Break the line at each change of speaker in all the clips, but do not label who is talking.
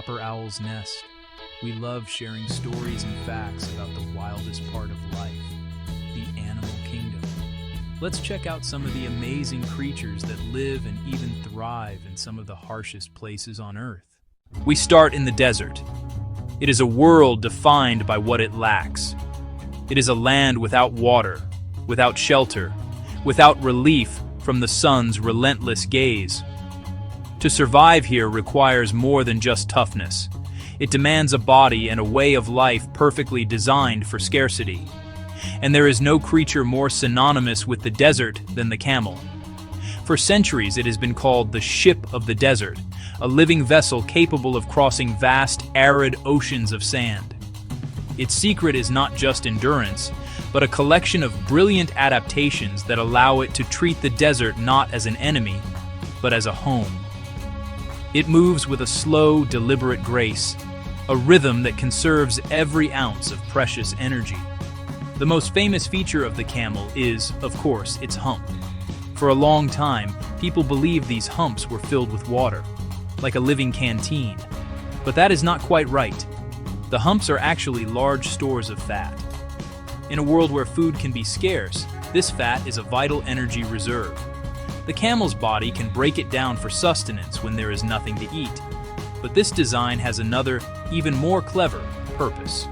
Upper Owl's Nest. We love sharing stories and facts about the wildest part of life, the animal kingdom. Let's check out some of the amazing creatures that live and even thrive in some of the harshest places on Earth. We start in the desert. It is a world defined by what it lacks. It is a land without water, without shelter, without relief from the sun's relentless gaze. To survive here requires more than just toughness. It demands a body and a way of life perfectly designed for scarcity. And there is no creature more synonymous with the desert than the camel. For centuries it has been called the ship of the desert, a living vessel capable of crossing vast, arid oceans of sand. Its secret is not just endurance, but a collection of brilliant adaptations that allow it to treat the desert not as an enemy, but as a home. It moves with a slow, deliberate grace, a rhythm that conserves every ounce of precious energy. The most famous feature of the camel is, of course, its hump. For a long time, people believed these humps were filled with water, like a living canteen. But that is not quite right. The humps are actually large stores of fat. In a world where food can be scarce, this fat is a vital energy reserve. The camel's body can break it down for sustenance when there is nothing to eat. But this design has another, even more clever, purpose.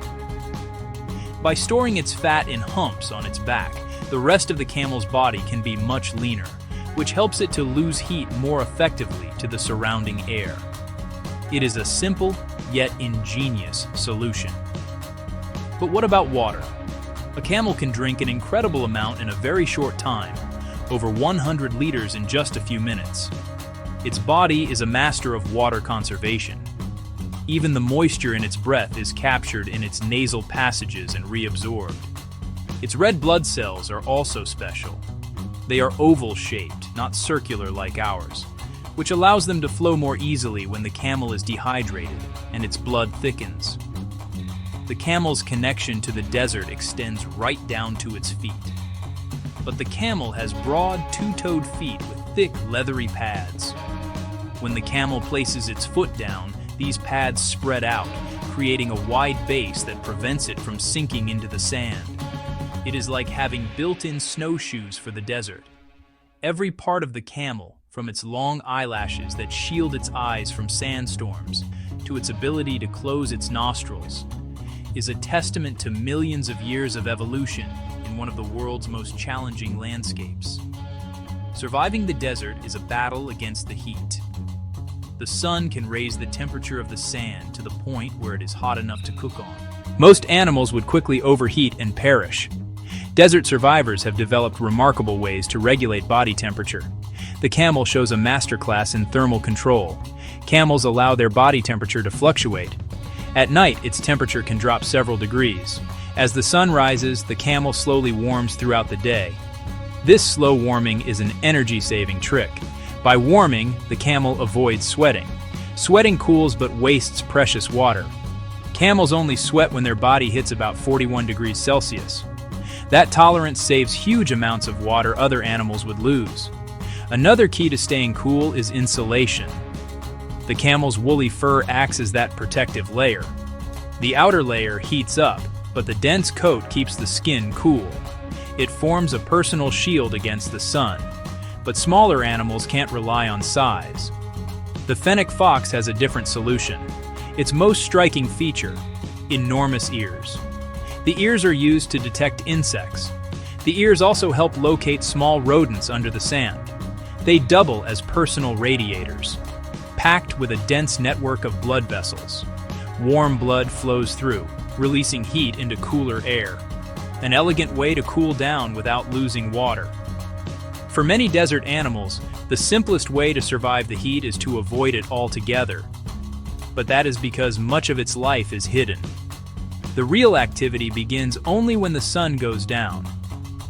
By storing its fat in humps on its back, the rest of the camel's body can be much leaner, which helps it to lose heat more effectively to the surrounding air. It is a simple, yet ingenious solution. But what about water? A camel can drink an incredible amount in a very short time, over 100 liters in just a few minutes. Its body is a master of water conservation. Even the moisture in its breath is captured in its nasal passages and reabsorbed. Its red blood cells are also special. They are oval-shaped, not circular like ours, which allows them to flow more easily when the camel is dehydrated and its blood thickens. The camel's connection to the desert extends right down to its feet. But the camel has broad, two-toed feet with thick, leathery pads. When the camel places its foot down, these pads spread out, creating a wide base that prevents it from sinking into the sand. It is like having built-in snowshoes for the desert. Every part of the camel, from its long eyelashes that shield its eyes from sandstorms, to its ability to close its nostrils, is a testament to millions of years of evolution in one of the world's most challenging landscapes. Surviving the desert is a battle against the heat. The sun can raise the temperature of the sand to the point where it is hot enough to cook on. Most animals would quickly overheat and perish. Desert survivors have developed remarkable ways to regulate body temperature. The camel shows a masterclass in thermal control. Camels allow their body temperature to fluctuate. At night, its temperature can drop several degrees. As the sun rises, the camel slowly warms throughout the day. This slow warming is an energy-saving trick. By warming, the camel avoids sweating. Sweating cools but wastes precious water. Camels only sweat when their body hits about 41 degrees Celsius. That tolerance saves huge amounts of water other animals would lose. Another key to staying cool is insulation. The camel's woolly fur acts as that protective layer. The outer layer heats up, but the dense coat keeps the skin cool. It forms a personal shield against the sun. But smaller animals can't rely on size. The fennec fox has a different solution. Its most striking feature: enormous ears. The ears are used to detect insects. The ears also help locate small rodents under the sand. They double as personal radiators, packed with a dense network of blood vessels. Warm blood flows through, releasing heat into cooler air. An elegant way to cool down without losing water. For many desert animals, the simplest way to survive the heat is to avoid it altogether. But that is because much of its life is hidden. The real activity begins only when the sun goes down.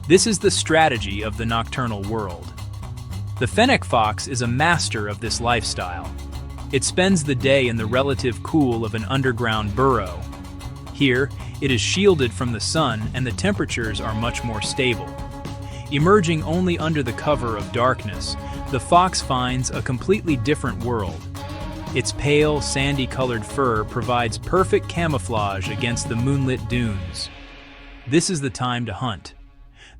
This is the strategy of the nocturnal world. The fennec fox is a master of this lifestyle. It spends the day in the relative cool of an underground burrow. Here, it is shielded from the sun and the temperatures are much more stable. Emerging only under the cover of darkness, the fox finds a completely different world. Its pale, sandy-colored fur provides perfect camouflage against the moonlit dunes. This is the time to hunt.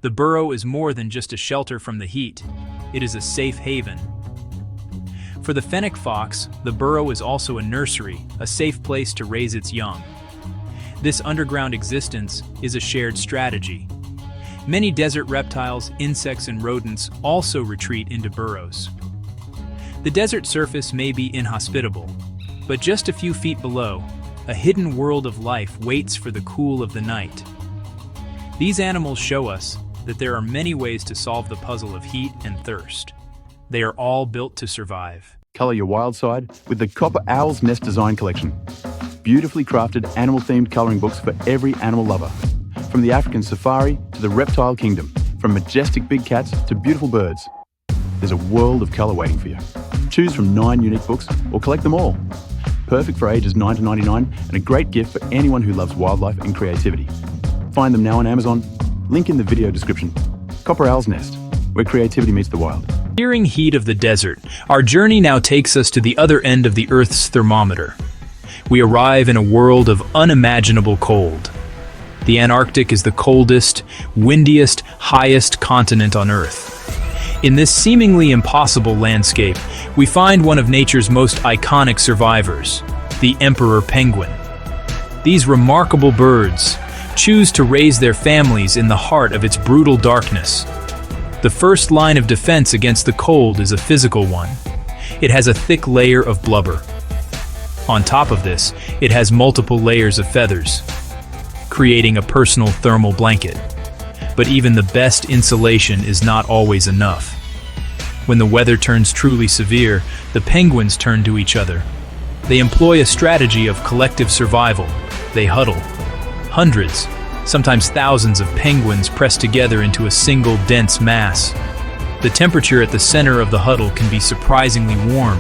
The burrow is more than just a shelter from the heat. It is a safe haven. For the fennec fox, the burrow is also a nursery, a safe place to raise its young. This underground existence is a shared strategy. Many desert reptiles, insects, and rodents also retreat into burrows. The desert surface may be inhospitable, but just a few feet below, a hidden world of life waits for the cool of the night. These animals show us that there are many ways to solve the puzzle of heat and thirst. They are all built to survive.
Colour your wild side with the Copper Owl's Nest Design Collection. Beautifully crafted animal-themed colouring books for every animal lover. From the African safari to the reptile kingdom, from majestic big cats to beautiful birds. There's a world of colour waiting for you. Choose from 9 unique books or collect them all. Perfect for ages 9 to 99 and a great gift for anyone who loves wildlife and creativity. Find them now on Amazon. Link in the video description. Copper Owl's Nest, where creativity meets the wild.
Searing heat of the desert, our journey now takes us to the other end of the Earth's thermometer. We arrive in a world of unimaginable cold. The Antarctic is the coldest, windiest, highest continent on Earth. In this seemingly impossible landscape, we find one of nature's most iconic survivors, the emperor penguin. These remarkable birds choose to raise their families in the heart of its brutal darkness. The first line of defense against the cold is a physical one. It has a thick layer of blubber. On top of this, it has multiple layers of feathers, creating a personal thermal blanket. But even the best insulation is not always enough. When the weather turns truly severe, the penguins turn to each other. They employ a strategy of collective survival. They huddle. Hundreds, sometimes thousands of penguins pressed together into a single dense mass. The temperature at the center of the huddle can be surprisingly warm,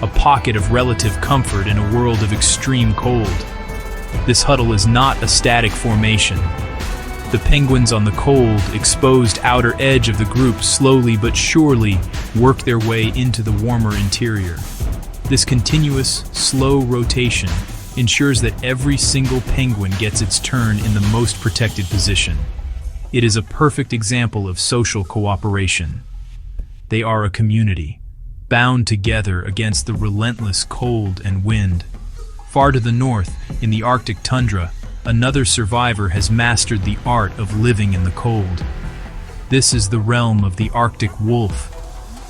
a pocket of relative comfort in a world of extreme cold. This huddle is not a static formation. The penguins on the cold, exposed outer edge of the group slowly but surely work their way into the warmer interior. This continuous, slow rotation ensures that every single penguin gets its turn in the most protected position. It is a perfect example of social cooperation. They are a community, bound together against the relentless cold and wind. Far to the north, in the Arctic tundra, another survivor has mastered the art of living in the cold. This is the realm of the Arctic wolf.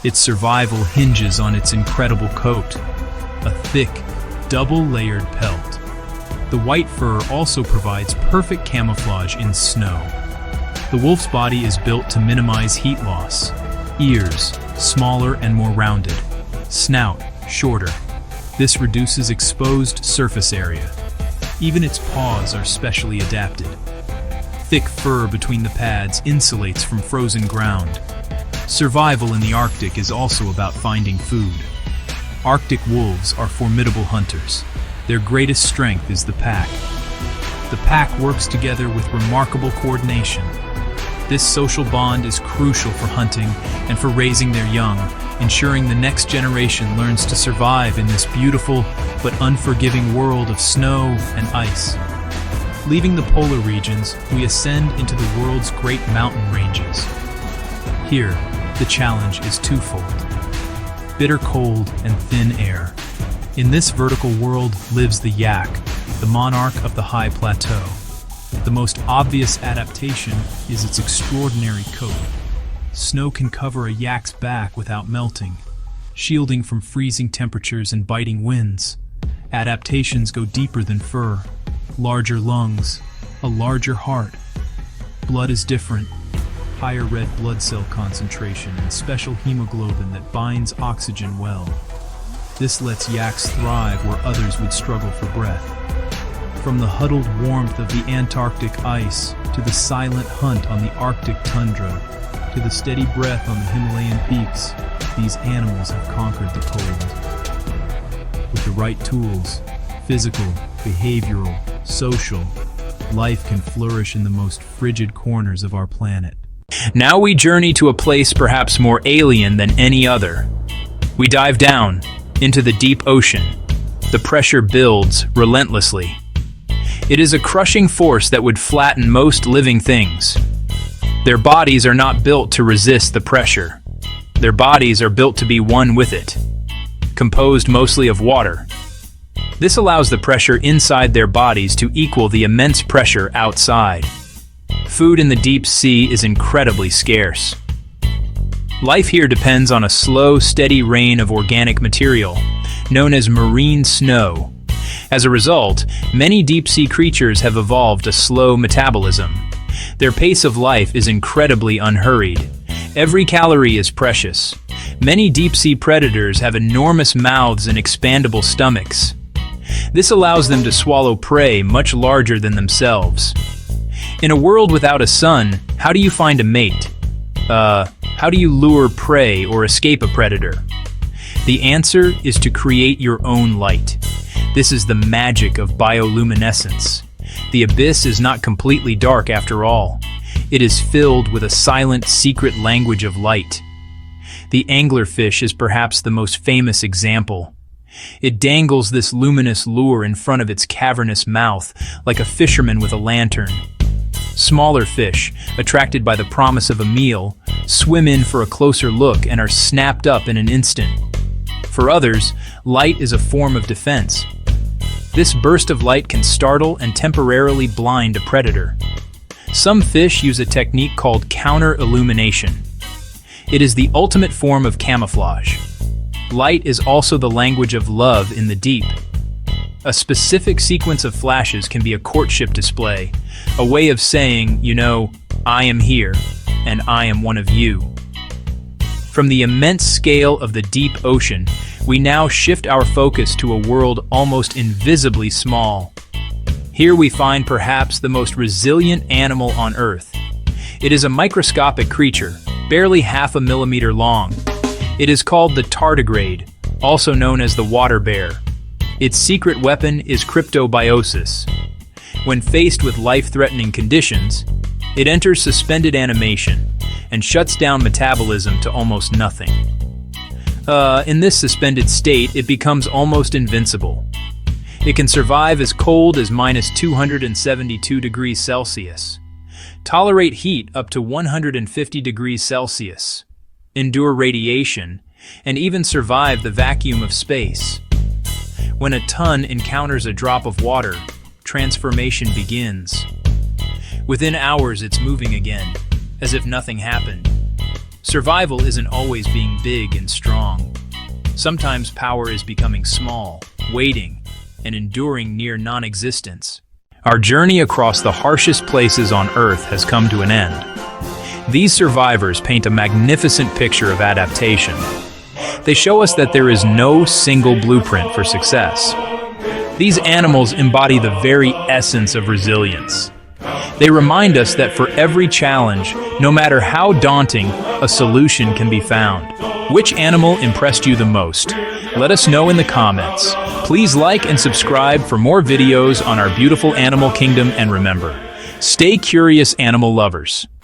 Its survival hinges on its incredible coat, a thick, double-layered pelt. The white fur also provides perfect camouflage in snow. The wolf's body is built to minimize heat loss. Ears, smaller and more rounded. Snout, shorter. This reduces exposed surface area. Even its paws are specially adapted. Thick fur between the pads insulates from frozen ground. Survival in the Arctic is also about finding food. Arctic wolves are formidable hunters. Their greatest strength is the pack. The pack works together with remarkable coordination. This social bond is crucial for hunting and for raising their young, ensuring the next generation learns to survive in this beautiful but unforgiving world of snow and ice. Leaving the polar regions, we ascend into the world's great mountain ranges. Here, the challenge is twofold: bitter cold and thin air. In this vertical world lives the yak, the monarch of the high plateau. The most obvious adaptation is its extraordinary coat. Snow can cover a yak's back without melting, shielding from freezing temperatures and biting winds. Adaptations go deeper than fur. Larger lungs, a larger heart. Blood is different. Higher red blood cell concentration and special hemoglobin that binds oxygen well. This lets yaks thrive where others would struggle for breath. From the huddled warmth of the Antarctic ice, to the silent hunt on the Arctic tundra, to the steady breath on the Himalayan peaks, these animals have conquered the cold. With the right tools, physical, behavioral, social, life can flourish in the most frigid corners of our planet. Now we journey to a place perhaps more alien than any other. We dive down, into the deep ocean. The pressure builds relentlessly. It is a crushing force that would flatten most living things. Their bodies are not built to resist the pressure. Their bodies are built to be one with it, composed mostly of water. This allows the pressure inside their bodies to equal the immense pressure outside. Food in the deep sea is incredibly scarce. Life here depends on a slow, steady rain of organic material, known as marine snow. As a result, many deep-sea creatures have evolved a slow metabolism. Their pace of life is incredibly unhurried. Every calorie is precious. Many deep-sea predators have enormous mouths and expandable stomachs. This allows them to swallow prey much larger than themselves. In a world without a sun, how do you find a mate? How do you lure prey or escape a predator? The answer is to create your own light. This is the magic of bioluminescence. The abyss is not completely dark after all. It is filled with a silent, secret language of light. The anglerfish is perhaps the most famous example. It dangles this luminous lure in front of its cavernous mouth, like a fisherman with a lantern. Smaller fish, attracted by the promise of a meal, swim in for a closer look and are snapped up in an instant. For others, light is a form of defense. This burst of light can startle and temporarily blind a predator. Some fish use a technique called counter-illumination. It is the ultimate form of camouflage. Light is also the language of love in the deep. A specific sequence of flashes can be a courtship display, a way of saying, you know, I am here, and I am one of you. From the immense scale of the deep ocean, we now shift our focus to a world almost invisibly small. Here we find perhaps the most resilient animal on Earth. It is a microscopic creature, barely half a millimeter long. It is called the tardigrade, also known as the water bear. Its secret weapon is cryptobiosis. When faced with life-threatening conditions, it enters suspended animation and shuts down metabolism to almost nothing. In this suspended state, it becomes almost invincible. It can survive as cold as -272 degrees Celsius, tolerate heat up to 150 degrees Celsius, endure radiation, and even survive the vacuum of space. When a ton encounters a drop of water, transformation begins. Within hours, it's moving again, as if nothing happened. Survival isn't always being big and strong. Sometimes power is becoming small, waiting, and enduring near non-existence. Our journey across the harshest places on Earth has come to an end. These survivors paint a magnificent picture of adaptation. They show us that there is no single blueprint for success. These animals embody the very essence of resilience. They remind us that for every challenge, no matter how daunting, a solution can be found. Which animal impressed you the most? Let us know in the comments. Please like and subscribe for more videos on our beautiful animal kingdom, and remember, stay curious, animal lovers.